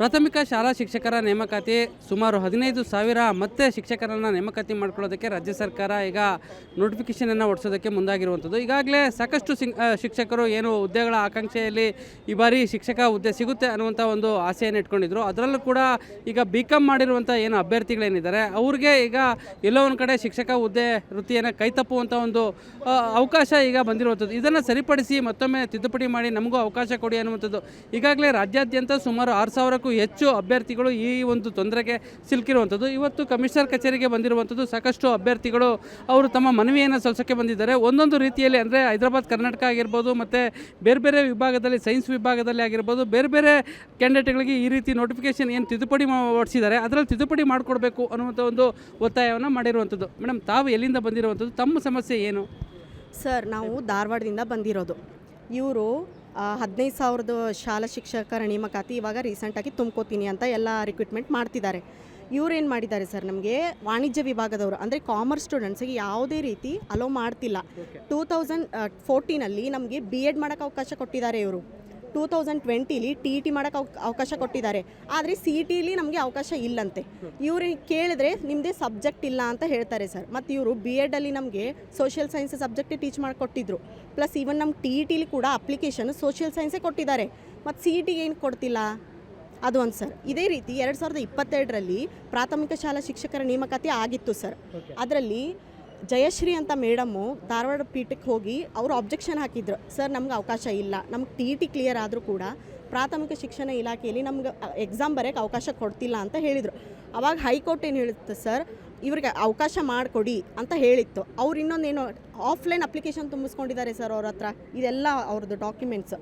ಪ್ರಾಥಮಿಕ ಶಾಲಾ ಶಿಕ್ಷಕರ ನೇಮಕಾತಿ ಸುಮಾರು 15,000 ಮತ್ತೆ ಶಿಕ್ಷಕರನ್ನು ನೇಮಕಾತಿ ಮಾಡ್ಕೊಳ್ಳೋದಕ್ಕೆ ರಾಜ್ಯ ಸರ್ಕಾರ ಈಗ ನೋಟಿಫಿಕೇಷನನ್ನು ಹೊರಡಿಸೋದಕ್ಕೆ ಮುಂದಾಗಿರುವಂಥದ್ದು. ಈಗಾಗಲೇ ಸಾಕಷ್ಟು ಶಿಕ್ಷಕರು ಏನು ಹುದ್ದೆಗಳ ಆಕಾಂಕ್ಷೆಯಲ್ಲಿ ಈ ಬಾರಿ ಶಿಕ್ಷಕ ಹುದ್ದೆ ಸಿಗುತ್ತೆ ಅನ್ನುವಂಥ ಒಂದು ಆಸೆಯನ್ನು ಇಟ್ಕೊಂಡಿದ್ರು. ಅದರಲ್ಲೂ ಕೂಡ ಈಗ BCom ಮಾಡಿರುವಂಥ ಏನು ಅಭ್ಯರ್ಥಿಗಳೇನಿದ್ದಾರೆ ಅವ್ರಿಗೆ ಈಗ ಎಲ್ಲೋ ಒಂದು ಕಡೆ ಶಿಕ್ಷಕ ಹುದ್ದೆ ವೃತ್ತಿಯನ್ನು ಕೈತಪ್ಪುವಂಥ ಒಂದು ಅವಕಾಶ ಈಗ ಬಂದಿರುವಂಥದ್ದು. ಇದನ್ನು ಸರಿಪಡಿಸಿ ಮತ್ತೊಮ್ಮೆ ತಿದ್ದುಪಡಿ ಮಾಡಿ ನಮಗೂ ಅವಕಾಶ ಕೊಡಿ ಅನ್ನುವಂಥದ್ದು. ಈಗಾಗಲೇ ರಾಜ್ಯಾದ್ಯಂತ ಸುಮಾರು 6,000ಕ್ಕೂ ಹೆಚ್ಚು ಅಭ್ಯರ್ಥಿಗಳು ಈ ಒಂದು ತೊಂದರೆಗೆ ಸಿಲುಕಿರುವಂಥದ್ದು. ಇವತ್ತು ಕಮಿಷನರ್ ಕಚೇರಿಗೆ ಬಂದಿರುವಂಥದ್ದು ಸಾಕಷ್ಟು ಅಭ್ಯರ್ಥಿಗಳು ಅವರು ತಮ್ಮ ಮನವಿಯನ್ನು ಸಲ್ಲಿಸೋಕ್ಕೆ ಬಂದಿದ್ದಾರೆ. ಒಂದೊಂದು ರೀತಿಯಲ್ಲಿ ಅಂದರೆ ಹೈದರಾಬಾದ್ ಕರ್ನಾಟಕ ಆಗಿರ್ಬೋದು ಮತ್ತು ಬೇರೆ ಬೇರೆ ವಿಭಾಗದಲ್ಲಿ ಸೈನ್ಸ್ ವಿಭಾಗದಲ್ಲಿ ಆಗಿರ್ಬೋದು ಬೇರೆ ಬೇರೆ ಕ್ಯಾಂಡಿಡೇಟ್ಗಳಿಗೆ ಈ ರೀತಿ ನೋಟಿಫಿಕೇಷನ್ ಏನು ತಿದ್ದುಪಡಿ ಹೊರಡಿಸಿದ್ದಾರೆ ಅದರಲ್ಲಿ ತಿದ್ದುಪಡಿ ಮಾಡಿಕೊಡ್ಬೇಕು ಅನ್ನುವಂಥ ಒಂದು ಒತ್ತಾಯವನ್ನು ಮಾಡಿರುವಂಥದ್ದು. ಮೇಡಮ್, ತಾವು ಎಲ್ಲಿಂದ ಬಂದಿರುವಂಥದ್ದು, ತಮ್ಮ ಸಮಸ್ಯೆ ಏನು? ಸರ್, ನಾವು ಧಾರವಾಡದಿಂದ ಬಂದಿರೋದು. ಇವರು 15,000 ಶಾಲಾ ಶಿಕ್ಷಕರ ನೇಮಕಾತಿ ಇವಾಗ ರೀಸೆಂಟಾಗಿ ತುಂಬ್ಕೋತೀನಿ ಅಂತ ಎಲ್ಲ ರಿಕ್ರೂಟ್ಮೆಂಟ್ ಮಾಡ್ತಿದ್ದಾರೆ. ಇವ್ರೇನು ಮಾಡಿದ್ದಾರೆ ಸರ್, ನಮಗೆ ವಾಣಿಜ್ಯ ವಿಭಾಗದವರು ಅಂದರೆ ಕಾಮರ್ಸ್ ಸ್ಟೂಡೆಂಟ್ಸಿಗೆ ಯಾವುದೇ ರೀತಿ ಅಲೋ ಮಾಡ್ತಿಲ್ಲ. 2014 ನಮಗೆ BEd ಮಾಡೋಕ್ಕೆ ಅವಕಾಶ ಕೊಟ್ಟಿದ್ದಾರೆ. ಇವರು 2020 TET ಮಾಡೋಕ್ಕೆ ಅವಕಾಶ ಕೊಟ್ಟಿದ್ದಾರೆ. ಆದರೆ CETಲಿ ನಮಗೆ ಅವಕಾಶ ಇಲ್ಲಂತೆ. ಇವ್ರಿಗೆ ಕೇಳಿದ್ರೆ ನಿಮ್ಮದೇ ಸಬ್ಜೆಕ್ಟ್ ಇಲ್ಲ ಅಂತ ಹೇಳ್ತಾರೆ ಸರ್. ಮತ್ತು ಇವರು BEdಲ್ಲಿ ನಮಗೆ ಸೋಷಿಯಲ್ ಸೈನ್ಸ್ ಸಬ್ಜೆಕ್ಟೇ ಟೀಚ್ ಮಾಡಿಕೊಟ್ಟಿದ್ರು. ಪ್ಲಸ್ ಈವನ್ ನಮ್ಮ TETಲಿ ಕೂಡ ಅಪ್ಲಿಕೇಶನ್ ಸೋಷಿಯಲ್ ಸೈನ್ಸೇ ಕೊಟ್ಟಿದ್ದಾರೆ. ಮತ್ತು CETಗೆ ಏನು ಕೊಡ್ತಿಲ್ಲ, ಅದು ಒಂದು ಸರ್. ಇದೇ ರೀತಿ 2022ರಲ್ಲಿ ಪ್ರಾಥಮಿಕ ಶಾಲಾ ಶಿಕ್ಷಕರ ನೇಮಕಾತಿ ಆಗಿತ್ತು ಸರ್. ಅದರಲ್ಲಿ ಜಯಶ್ರೀ ಅಂತ ಮೇಡಮ್ಮು ಧಾರವಾಡ ಪೀಠಕ್ಕೆ ಹೋಗಿ ಅವರು ಅಬ್ಜೆಕ್ಷನ್ ಹಾಕಿದ್ರು. ಸರ್, ನಮ್ಗೆ ಅವಕಾಶ ಇಲ್ಲ, ನಮ್ಗೆ TET ಕ್ಲಿಯರ್ ಆದರೂ ಕೂಡ ಪ್ರಾಥಮಿಕ ಶಿಕ್ಷಣ ಇಲಾಖೆಯಲ್ಲಿ ನಮ್ಗೆ ಎಕ್ಸಾಮ್ ಬರೆಯೋಕ್ಕೆ ಅವಕಾಶ ಕೊಡ್ತಿಲ್ಲ ಅಂತ ಹೇಳಿದರು. ಆವಾಗ ಹೈಕೋರ್ಟ್ ಏನು ಹೇಳುತ್ತೆ ಸರ್, ಇವ್ರಿಗೆ ಅವಕಾಶ ಮಾಡಿಕೊಡಿ ಅಂತ ಹೇಳಿತ್ತು. ಅವ್ರು ಇನ್ನೊಂದೇನು ಆಫ್ಲೈನ್ ಅಪ್ಲಿಕೇಶನ್ ತುಂಬಿಸ್ಕೊಂಡಿದ್ದಾರೆ ಸರ್. ಅವ್ರ ಹತ್ರ ಇದೆಲ್ಲ ಅವ್ರದ್ದು ಡಾಕ್ಯುಮೆಂಟ್ಸ್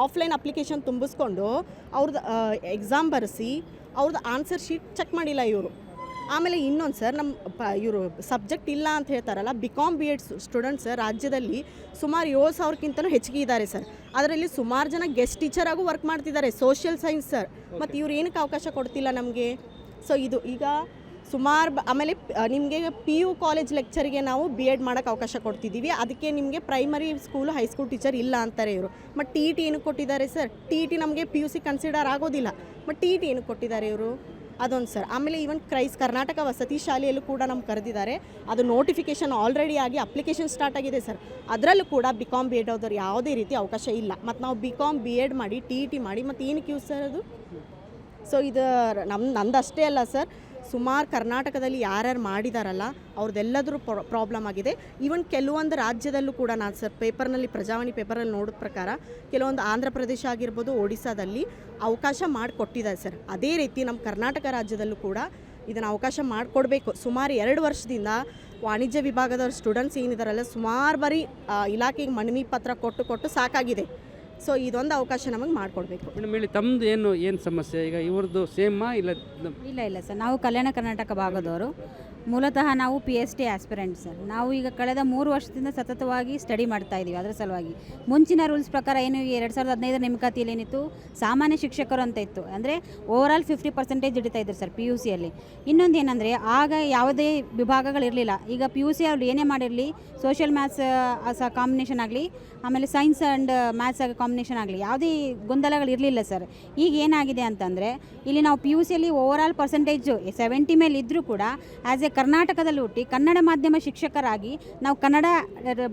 ಆಫ್ಲೈನ್ ಅಪ್ಲಿಕೇಶನ್ ತುಂಬಿಸ್ಕೊಂಡು ಅವ್ರದ್ದು ಎಕ್ಸಾಮ್ ಬರೆಸಿ ಅವ್ರದ್ದು ಆನ್ಸರ್ ಶೀಟ್ ಚೆಕ್ ಮಾಡಿಲ್ಲ ಇವರು. ಆಮೇಲೆ ಇನ್ನೊಂದು ಸರ್, ನಮ್ಮ ಇವರು ಸಬ್ಜೆಕ್ಟ್ ಇಲ್ಲ ಅಂತ ಹೇಳ್ತಾರಲ್ಲ, BCom BEd ಸ್ಟೂಡೆಂಟ್ಸ್ ರಾಜ್ಯದಲ್ಲಿ ಸುಮಾರು 7,000ಕ್ಕಿಂತಲೂ ಹೆಚ್ಚಿಗೆ ಇದ್ದಾರೆ ಸರ್. ಅದರಲ್ಲಿ ಸುಮಾರು ಜನ ಗೆಸ್ಟ್ ಟೀಚರಾಗೂ ವರ್ಕ್ ಮಾಡ್ತಿದ್ದಾರೆ, ಸೋಷಿಯಲ್ ಸೈನ್ಸ್ ಸರ್. ಮತ್ತು ಇವ್ರು ಏನಕ್ಕೆ ಅವಕಾಶ ಕೊಡ್ತಿಲ್ಲ ನಮಗೆ? ಸೊ ಇದು ಈಗ ಸುಮಾರು ಆಮೇಲೆ ನಿಮಗೆ PU ಕಾಲೇಜ್ ಲೆಕ್ಚರಿಗೆ ನಾವು BEd ಮಾಡೋಕ್ಕೆ ಅವಕಾಶ ಕೊಡ್ತಿದ್ದೀವಿ. ಅದಕ್ಕೆ ನಿಮಗೆ ಪ್ರೈಮರಿ ಸ್ಕೂಲು ಹೈಸ್ಕೂಲ್ ಟೀಚರ್ ಇಲ್ಲ ಅಂತಾರೆ ಇವರು. ಮತ್ತು TET ಏನಕ್ಕೆ ಕೊಟ್ಟಿದ್ದಾರೆ ಸರ್? TET ನಮಗೆ PUC ಕನ್ಸಿಡರ್ ಆಗೋದಿಲ್ಲ. ಮತ್ತು TET ಏನಕ್ಕೆ ಕೊಟ್ಟಿದ್ದಾರೆ ಇವರು? ಅದೊಂದು ಸರ್. ಆಮೇಲೆ ಈವನ್ ಕರ್ನಾಟಕ ವಸತಿ ಶಾಲೆಯಲ್ಲೂ ಕೂಡ ನಮ್ಗೆ ಕರೆದಿದ್ದಾರೆ. ಅದು ನೋಟಿಫಿಕೇಷನ್ ಆಲ್ರೆಡಿ ಆಗಿ ಅಪ್ಲಿಕೇಶನ್ ಸ್ಟಾರ್ಟ್ ಆಗಿದೆ ಸರ್. ಅದರಲ್ಲೂ ಕೂಡ BCom BEd ಅವ್ರದ್ದು ಯಾವುದೇ ರೀತಿ ಅವಕಾಶ ಇಲ್ಲ. ಮತ್ತು ನಾವು BCom BEd ಮಾಡಿ TET ಮಾಡಿ ಮತ್ತು ಏನಕ್ಕೆ ಯೂಸ್ ಸರ್ ಅದು? ಸೊ ಇದು ನಂದಷ್ಟೇ ಅಲ್ಲ ಸರ್, ಸುಮಾರು ಕರ್ನಾಟಕದಲ್ಲಿ ಯಾರ್ಯಾರು ಮಾಡಿದಾರಲ್ಲ ಅವ್ರದ್ದೆಲ್ಲದರೂ ಪ್ರಾಬ್ಲಮ್ ಆಗಿದೆ. ಈವನ್ ಕೆಲವೊಂದು ರಾಜ್ಯದಲ್ಲೂ ಕೂಡ ನಾನು ಸರ್ ಪೇಪರ್ನಲ್ಲಿ ಪ್ರಜಾವಾಣಿ ಪೇಪರಲ್ಲಿ ನೋಡಿದ ಪ್ರಕಾರ ಕೆಲವೊಂದು ಆಂಧ್ರ ಪ್ರದೇಶ ಆಗಿರ್ಬೋದು, ಒಡಿಸ್ಸಾದಲ್ಲಿ ಅವಕಾಶ ಮಾಡಿಕೊಟ್ಟಿದ್ದಾರೆ ಸರ್. ಅದೇ ರೀತಿ ನಮ್ಮ ಕರ್ನಾಟಕ ರಾಜ್ಯದಲ್ಲೂ ಕೂಡ ಇದನ್ನು ಅವಕಾಶ ಮಾಡಿಕೊಡ್ಬೇಕು. ಸುಮಾರು 2 ವರ್ಷದಿಂದ ವಾಣಿಜ್ಯ ವಿಭಾಗದ ಸ್ಟೂಡೆಂಟ್ಸ್ ಏನಿದಾರಲ್ಲ ಸುಮಾರು ಬಾರಿ ಇಲಾಖೆಗೆ ಮನವಿ ಪತ್ರ ಕೊಟ್ಟು ಸಾಕಾಗಿದೆ. ಸೊ ಇದೊಂದು ಅವಕಾಶ ನಮಗೆ ಮಾಡಿಕೊಡ್ಬೇಕು. ಮೇಡಮ್ ಹೇಳಿ, ತಮ್ಮದು ಏನು ಸಮಸ್ಯೆ? ಈಗ ಇವ್ರದ್ದು ಸೇಮಾ ಇಲ್ಲ? ಇಲ್ಲ ಸರ್, ನಾವು ಕಲ್ಯಾಣ ಕರ್ನಾಟಕ ಭಾಗದವರು. ಮೂಲತಃ ನಾವು PhD ಆಸ್ಪಿರೆಂಟ್ ಸರ್. ನಾವು ಈಗ ಕಳೆದ 3 ವರ್ಷದಿಂದ ಸತತವಾಗಿ ಸ್ಟಡಿ ಮಾಡ್ತಾ ಇದ್ದೀವಿ. ಅದರ ಸಲುವಾಗಿ ಮುಂಚಿನ ರೂಲ್ಸ್ ಪ್ರಕಾರ ಏನು 2015 ನೇಮಕಾತಿಯಲ್ಲಿ ಏನಿತ್ತು, ಸಾಮಾನ್ಯ ಶಿಕ್ಷಕರು ಅಂತ ಇತ್ತು. ಅಂದರೆ ಓವರಾಲ್ 50% ಹಿಡಿತಾ ಇದ್ರು ಸರ್ PUCಯಲ್ಲಿ. ಇನ್ನೊಂದು ಏನಂದರೆ ಆಗ ಯಾವುದೇ ವಿಭಾಗಗಳಿರಲಿಲ್ಲ. ಈಗ PUC ಅವ್ರು ಏನೇ ಮಾಡಿರಲಿ, ಸೋಷಿಯಲ್ ಮ್ಯಾಥ್ಸ್ ಕಾಂಬಿನೇಷನ್ ಆಗಲಿ, ಆಮೇಲೆ ಸೈನ್ಸ್ ಆ್ಯಂಡ್ ಮ್ಯಾಥ್ಸ್ ಕಾಂಬಿನೇಷನ್ ಆಗಲಿ, ಯಾವುದೇ ಗೊಂದಲಗಳಿರಲಿಲ್ಲ ಸರ್. ಈಗ ಏನಾಗಿದೆ ಅಂತಂದರೆ ಇಲ್ಲಿ ನಾವು PUCಯಲ್ಲಿ ಓವರಾಲ್ ಪರ್ಸೆಂಟೇಜು 70 ಮೇಲೆ ಇದ್ದರೂ ಕೂಡ ಆ್ಯಸ್ ಎ ಕರ್ನಾಟಕದಲ್ಲಿ ಹುಟ್ಟಿ ಕನ್ನಡ ಮಾಧ್ಯಮ ಶಿಕ್ಷಕರಾಗಿ ನಾವು ಕನ್ನಡ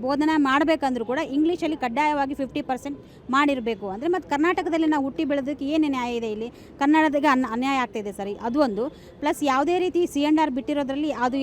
ಬೋಧನೆ ಮಾಡಬೇಕಂದ್ರೂ ಕೂಡ ಇಂಗ್ಲೀಷಲ್ಲಿ ಕಡ್ಡಾಯವಾಗಿ 50% ಮಾಡಿರಬೇಕು. ಅಂದರೆ ಮತ್ತು ಕರ್ನಾಟಕದಲ್ಲಿ ನಾವು ಹುಟ್ಟಿ ಬೆಳೆದಕ್ಕೆ ಏನು ನ್ಯಾಯ ಇದೆ? ಇಲ್ಲಿ ಕನ್ನಡದಾಗೆ ಅನ್ಯಾಯ ಆಗ್ತಾಯಿದೆ ಸರ್. ಅದು ಒಂದು. ಪ್ಲಸ್ ಯಾವುದೇ ರೀತಿ C&R ಬಿಟ್ಟಿರೋದ್ರಲ್ಲಿ ಅದು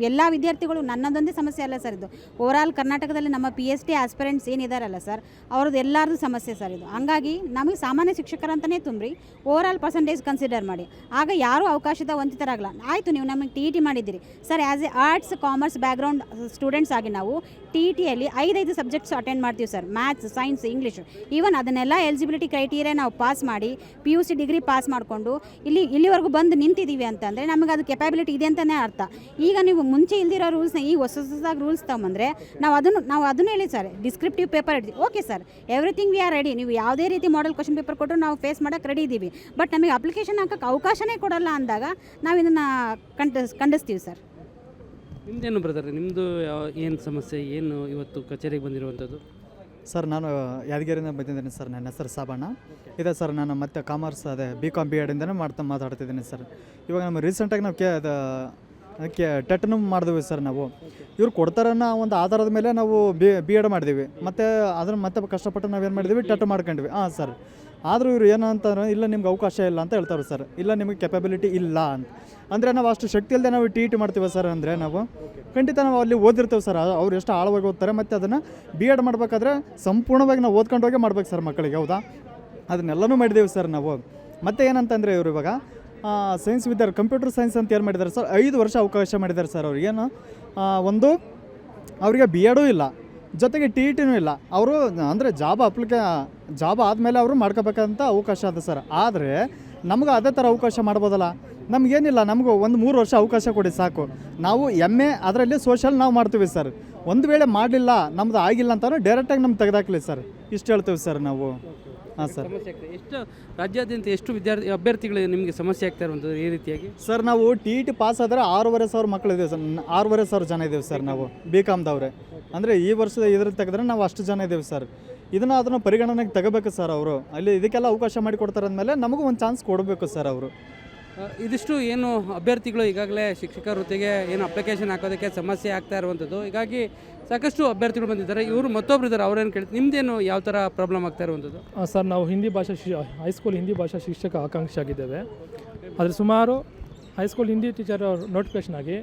ಎಲ್ಲ ವಿದ್ಯಾರ್ಥಿಗಳು, ನನ್ನದೊಂದೇ ಸಮಸ್ಯೆ ಅಲ್ಲ ಸರ್ ಇದು. ಓವರಾಲ್ ಕರ್ನಾಟಕದಲ್ಲಿ ನಮ್ಮ PhD ಆಸ್ಪಿರೆಂಟ್ಸ್ ಏನಿದಾರಲ್ಲ ಸರ್, ಅವ್ರದ್ದು ಎಲ್ಲರದ್ದು ಸಮಸ್ಯೆ ಸರ್ ಇದು. ಹಂಗಾಗಿ ನಮಗೆ ಸಾಮಾನ್ಯ ಶಿಕ್ಷಕರಂತಲೇ ತುಂಬ್ರಿ, ಓವರಾಲ್ ಪರ್ಸೆಂಟೇಜ್ ಕನ್ಸಿಡರ್ ಮಾಡಿ. ಆಗ ಯಾರೂ ಅವಕಾಶದ ವಂಚಿತರಾಗಲ್ಲ. ಆಯಿತು, ನೀವು ನಮಗೆ TET ಮಾಡಿದ್ದೀರಿ sir. As A arts commerce background students ಆಗಿ ನಾವು TETಯಲ್ಲಿ 5 ಸಬ್ಜೆಕ್ಟ್ಸ್ ಅಟೆಂಡ್ ಮಾಡ್ತೀವಿ sir. Maths, science, English. Even ಅದನ್ನೆಲ್ಲ ಎಲಿಜಿಬಿಲಿಟಿ ಕ್ರೈಟೀರಿಯಾ ನಾವು ಪಾಸ್ ಮಾಡಿ PUC ಡಿಗ್ರಿ ಪಾಸ್ ಮಾಡಿಕೊಂಡು ಇಲ್ಲಿವರೆಗೂ ಬಂದು ನಿಂತಿದ್ದೀವಿ ಅಂತಂದರೆ ನಮಗೆ ಅದು ಕೆಪಾಬಿಲಿಟಿ ಇದೆ ಅಂತಲೇ ಅರ್ಥ. ಈಗ ನೀವು ಮುಂಚೆ ಇಲ್ದಿರೋ ರೂಲ್ಸ್ನ ಈಗ ಹೊಸದಾಗಿ ರೂಲ್ಸ್ ತಗೊಂಬಂದರೆ ನಾವು ಅದನ್ನು ಹೇಳಿ ಸರ್. ಡಿಸ್ಕ್ರಿಪ್ಟಿವ್ ಪೇಪರ್ ಇಡ್ತೀವಿ, okay sir, everything we are ready. ನೀವು ಯಾವುದೇ ರೀತಿ ಮಾಡೆಲ್ ಕ್ವಶನ್ ಪೇಪರ್ ಕೊಟ್ಟರು ನಾವು ಫೇಸ್ ಮಾಡೋಕ್ಕೆ ರೆಡಿ ಇದ್ದೀವಿ. ಬಟ್ ನಮಗೆ ಅಪ್ಲಿಕೇಶನ್ ಹಾಕೋಕ್ಕೆ ಅವಕಾಶನೇ ಕೊಡೋಲ್ಲ ಅಂದಾಗ ನಾವು ಇದನ್ನು ಖಂಡಿಸ್ತೀವಿ ಸರ್. ನಿಮ್ಮದೇನು ಬ್ರದರ್, ನಿಮ್ಮದು ಏನು ಸಮಸ್ಯೆ, ಏನು ಇವತ್ತು ಕಚೇರಿಗೆ ಬಂದಿರುವಂಥದ್ದು? ಸರ್ ನಾನು ಯಾದಗಿರಿಯಿಂದ ಬಂದಿದ್ದೀನಿ ಸರ್. ನನ್ನ ಹೆಸರು ಸಾಬಣ್ಣ ಇದೆ ಸರ್. ನಾನು ಮತ್ತೆ ಕಾಮರ್ಸ್ ಅದೇ BCom B ಎಡಿಂದನೇ ಮಾತಾಡ್ತಿದ್ದೀನಿ ಸರ್. ಇವಾಗ ನಮ್ಮ ರೀಸೆಂಟಾಗಿ ನಾವು ಟೆಟ್ನು ಮಾಡಿದ್ವಿ ಸರ್. ನಾವು ಇವ್ರು ಕೊಡ್ತಾರನ್ನ ಒಂದು ಆಧಾರದ ಮೇಲೆ ನಾವು ಬಿ ಎಡ್ ಮಾಡಿದ್ದೀವಿ. ಮತ್ತು ಅದನ್ನು ಮತ್ತೆ ಕಷ್ಟಪಟ್ಟು ನಾವೇನು ಮಾಡಿದ್ದೀವಿ, ಟೆಟ್ ಮಾಡ್ಕೊಂಡ್ವಿ. ಹಾಂ ಸರ್. ಆದರೂ ಇವ್ರು ಏನಂತಾರೆ, ಇಲ್ಲ ನಿಮ್ಗೆ ಅವಕಾಶ ಇಲ್ಲ ಅಂತ ಹೇಳ್ತಾರೆ ಸರ್. ಇಲ್ಲ ನಿಮಗೆ ಕೆಪಬಿಲಿಟಿ ಇಲ್ಲ ಅಂತ ಅಂದರೆ ನಾವು ಅಷ್ಟು ಶಕ್ತಿ ಇಲ್ಲದೆ ನಾವು TET ಮಾಡ್ತೀವಿ ಸರ್. ಅಂದರೆ ನಾವು ಖಂಡಿತ ನಾವು ಅಲ್ಲಿ ಓದಿರ್ತೇವೆ ಸರ್. ಅವ್ರು ಎಷ್ಟು ಆಳವಾಗಿ ಓದ್ತಾರೆ. ಮತ್ತು ಅದನ್ನು B.Ed ಮಾಡಬೇಕಾದ್ರೆ ಸಂಪೂರ್ಣವಾಗಿ ನಾವು ಓದ್ಕೊಂಡು ಹೋಗಿ ಮಾಡ್ಬೇಕು ಸರ್ ಮಕ್ಕಳಿಗೆ. ಹೌದಾ, ಅದನ್ನೆಲ್ಲನೂ ಮಾಡಿದ್ದೀವಿ ಸರ್ ನಾವು. ಮತ್ತು ಏನಂತಂದರೆ ಇವರು ಇವಾಗ ಸೈನ್ಸ್ ವಿದ್ಯಾರ್ಥಿ ಕಂಪ್ಯೂಟರ್ ಸೈನ್ಸ್ ಅಂತ ಏನು ಮಾಡಿದ್ದಾರೆ ಸರ್, 5 ವರ್ಷ ಅವಕಾಶ ಮಾಡಿದ್ದಾರೆ ಸರ್. ಅವ್ರಿಗೆ ಏನು ಒಂದು ಅವರಿಗೆ B.Edೂ ಇಲ್ಲ, ಜೊತೆಗೆ TETನೂ ಇಲ್ಲ. ಅವರು ಅಂದರೆ ಜಾಬ್ ಆದಮೇಲೆ ಅವರು ಮಾಡ್ಕೋಬೇಕಂತ ಅವಕಾಶ ಅದ ಸರ್. ಆದರೆ ನಮ್ಗೆ ಅದೇ ಥರ ಅವಕಾಶ ಮಾಡ್ಬೋದಲ್ಲ. ನಮಗೇನಿಲ್ಲ, ನಮಗೂ ಒಂದು 3 ವರ್ಷ ಅವಕಾಶ ಕೊಡಿ ಸಾಕು. ನಾವು MA ಅದರಲ್ಲಿ ಸೋಷಲ್ ನಾವು ಮಾಡ್ತೀವಿ ಸರ್. ಒಂದು ವೇಳೆ ಮಾಡಲಿಲ್ಲ, ನಮ್ದು ಆಗಿಲ್ಲ ಅಂತಲೂ ಡೈರೆಕ್ಟಾಗಿ ನಮ್ಗೆ ತೆಗೆದಾಕಲಿ ಸರ್. ಇಷ್ಟು ಹೇಳ್ತೀವಿ ಸರ್ ನಾವು. ಹಾಂ ಸರ್. ಎಷ್ಟು ರಾಜ್ಯಾದ್ಯಂತ ಎಷ್ಟು ಅಭ್ಯರ್ಥಿಗಳು ನಿಮಗೆ ಸಮಸ್ಯೆ ಆಗ್ತಾ ಇರುವಂಥದ್ದು ಈ ರೀತಿಯಾಗಿ? ಸರ್ ನಾವು TET ಪಾಸ್ ಆದರೆ 6,500 ಮಕ್ಕಳು ಇದ್ದೀವಿ ಸರ್. 6,500 ಜನ ಇದ್ದೀವಿ ಸರ್ ನಾವು BComದವ್ರೆ. ಅಂದರೆ ಈ ವರ್ಷದ ಇದ್ರಲ್ಲಿ ತೆಗೆದ್ರೆ ನಾವು ಅಷ್ಟು ಜನ ಇದ್ದೀವಿ ಸರ್. ಅದನ್ನು ಪರಿಗಣನೆಗೆ ತಗೋಬೇಕು ಸರ್ ಅವರು. ಅಲ್ಲಿ ಇದಕ್ಕೆಲ್ಲ ಅವಕಾಶ ಮಾಡಿಕೊಡ್ತಾರೆ ಅಂದಮೇಲೆ ನಮಗೂ ಒಂದು ಚಾನ್ಸ್ ಕೊಡಬೇಕು ಸರ್ ಅವರು. ಇದಿಷ್ಟು ಏನು ಅಭ್ಯರ್ಥಿಗಳು ಈಗಾಗಲೇ ಶಿಕ್ಷಕ ವೃತ್ತಿಗೆ ಏನು ಅಪ್ಲಿಕೇಶನ್ ಹಾಕೋದಕ್ಕೆ ಸಮಸ್ಯೆ ಆಗ್ತಾ ಇರುವಂಥದ್ದು. ಹೀಗಾಗಿ ಸಾಕಷ್ಟು ಅಭ್ಯರ್ಥಿಗಳು ಬಂದಿದ್ದಾರೆ. ಇವರು ಮತ್ತೊಬ್ರು ಇದ್ದಾರೆ, ಅವ್ರೇನು ಕೇಳ್ತೀವಿ, ನಿಮ್ಮದೇನು ಯಾವ ಥರ ಪ್ರಾಬ್ಲಮ್ ಆಗ್ತಾ ಇರುವಂಥದ್ದು? ಸರ್, ನಾವು ಹೈಸ್ಕೂಲ್ ಹಿಂದಿ ಭಾಷಾ ಶಿಕ್ಷಕ ಆಕಾಂಕ್ಷಿ ಆಗಿದ್ದೇವೆ. ಆದರೆ ಸುಮಾರು ಹೈಸ್ಕೂಲ್ ಹಿಂದಿ ಟೀಚರ್ ನೋಟಿಫಿಕೇಷನ್ ಆಗಿ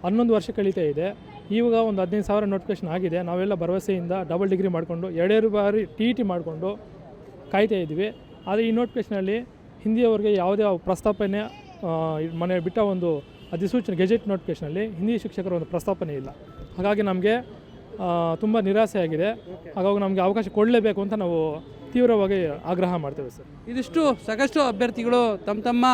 11 ವರ್ಷ ಕಳೀತಾ ಇದೆ. ಇವಾಗ ಒಂದು 15,000 ನೋಟಿಫಿಕೇಷನ್ ಆಗಿದೆ. ನಾವೆಲ್ಲ ಭರವಸೆಯಿಂದ ಡಬಲ್ ಡಿಗ್ರಿ ಮಾಡಿಕೊಂಡು 2 ಬಾರಿ TET ಮಾಡಿಕೊಂಡು ಕಾಯ್ತಾ ಇದ್ವಿ. ಆದರೆ ಈ ನೋಟಿಫಿಕೇಷನಲ್ಲಿ ಹಿಂದಿಯವರಿಗೆ ಯಾವುದೇ ಪ್ರಸ್ತಾಪನೆ ಮನೆ ಬಿಟ್ಟ ಒಂದು ಅಧಿಸೂಚನೆ ಗೆಜೆಟ್ ನೋಟಿಫಿಕೇಷನಲ್ಲಿ ಹಿಂದಿ ಶಿಕ್ಷಕರ ಒಂದು ಪ್ರಸ್ತಾಪನೆ ಇಲ್ಲ. ಹಾಗಾಗಿ ನಮಗೆ ತುಂಬ ನಿರಾಸೆ ಆಗಿದೆ. ಹಾಗಾಗಿ ನಮಗೆ ಅವಕಾಶ ಕೊಡಲೇಬೇಕು ಅಂತ ನಾವು ತೀವ್ರವಾಗಿ ಆಗ್ರಹ ಮಾಡ್ತೇವೆ ಸರ್. ಇದಿಷ್ಟು ಸಾಕಷ್ಟು ಅಭ್ಯರ್ಥಿಗಳು ತಮ್ಮ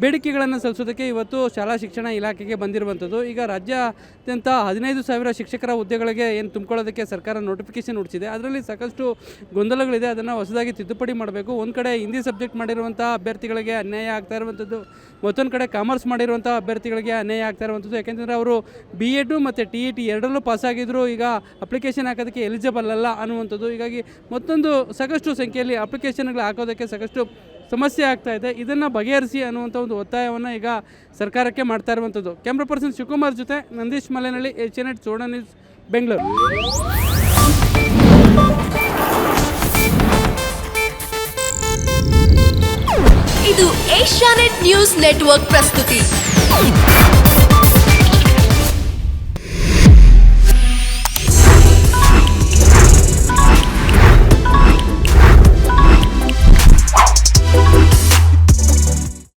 ಬೇಡಿಕೆಗಳನ್ನು ಸಲ್ಲಿಸೋದಕ್ಕೆ ಇವತ್ತು ಶಾಲಾ ಶಿಕ್ಷಣ ಇಲಾಖೆಗೆ ಬಂದಿರುವಂಥದ್ದು. ಈಗ ರಾಜ್ಯಾದ್ಯಂತ 15,000 ಶಿಕ್ಷಕರ ಹುದ್ದೆಗಳಿಗೆ ಏನು ತುಂಬಿಕೊಳ್ಳೋದಕ್ಕೆ ಸರ್ಕಾರ ನೋಟಿಫಿಕೇಷನ್ ಹೊರಡಿಸಿದೆ. ಅದರಲ್ಲಿ ಸಾಕಷ್ಟು ಗೊಂದಲಗಳಿದೆ. ಅದನ್ನು ಹೊಸದಾಗಿ ತಿದ್ದುಪಡಿ ಮಾಡಬೇಕು. ಒಂದು ಕಡೆ ಹಿಂದಿ ಸಬ್ಜೆಕ್ಟ್ ಮಾಡಿರುವಂಥ ಅಭ್ಯರ್ಥಿಗಳಿಗೆ ಅನ್ಯಾಯ ಆಗ್ತಾ ಇರುವಂಥದ್ದು, ಮತ್ತೊಂದು ಕಡೆ ಕಾಮರ್ಸ್ ಮಾಡಿರುವಂಥ ಅಭ್ಯರ್ಥಿಗಳಿಗೆ ಅನ್ಯಾಯ ಆಗ್ತಾ ಇರುವಂಥದ್ದು. ಯಾಕೆಂದರೆ ಅವರು B.Ed ಮತ್ತು TET ಎರಡರಲ್ಲೂ ಪಾಸಾಗಿದ್ದರೂ ಈಗ ಅಪ್ಲಿಕೇಶನ್ ಹಾಕೋದಕ್ಕೆ ಎಲಿಜಿಬಲ್ ಅಲ್ಲ ಅನ್ನುವಂಥದ್ದು. ಹೀಗಾಗಿ ಮತ್ತೊಂದು ಸಾಕಷ್ಟು ಸಂಖ್ಯೆಯಲ್ಲಿ ಅಪ್ಲಿಕೇಶನ್ಗಳು ಹಾಕೋದಕ್ಕೆ ಸಾಕಷ್ಟು ಸಮಸ್ಯೆ ಆಗ್ತಾ ಇದೆ. ಇದನ್ನು ಬಗೆಹರಿಸಿ ಅನ್ನುವಂಥ ಒಂದು ಒತ್ತಾಯವನ್ನು ಈಗ ಸರ್ಕಾರಕ್ಕೆ ಮಾಡ್ತಾ ಇರುವಂಥದ್ದು. ಕ್ಯಾಮ್ರಾ ಪರ್ಸನ್ ಶಿವಕುಮಾರ್ ಜೊತೆ ನಂದೀಶ್ ಮಲೆನಹಳ್ಳಿ, HNet ಸುವರ್ಣ ನ್ಯೂಸ್, ಬೆಂಗಳೂರು. ಇದು ಏಷ್ಯಾನೆಟ್ ನ್ಯೂಸ್ ನೆಟ್ವರ್ಕ್ ಪ್ರಸ್ತುತಿ.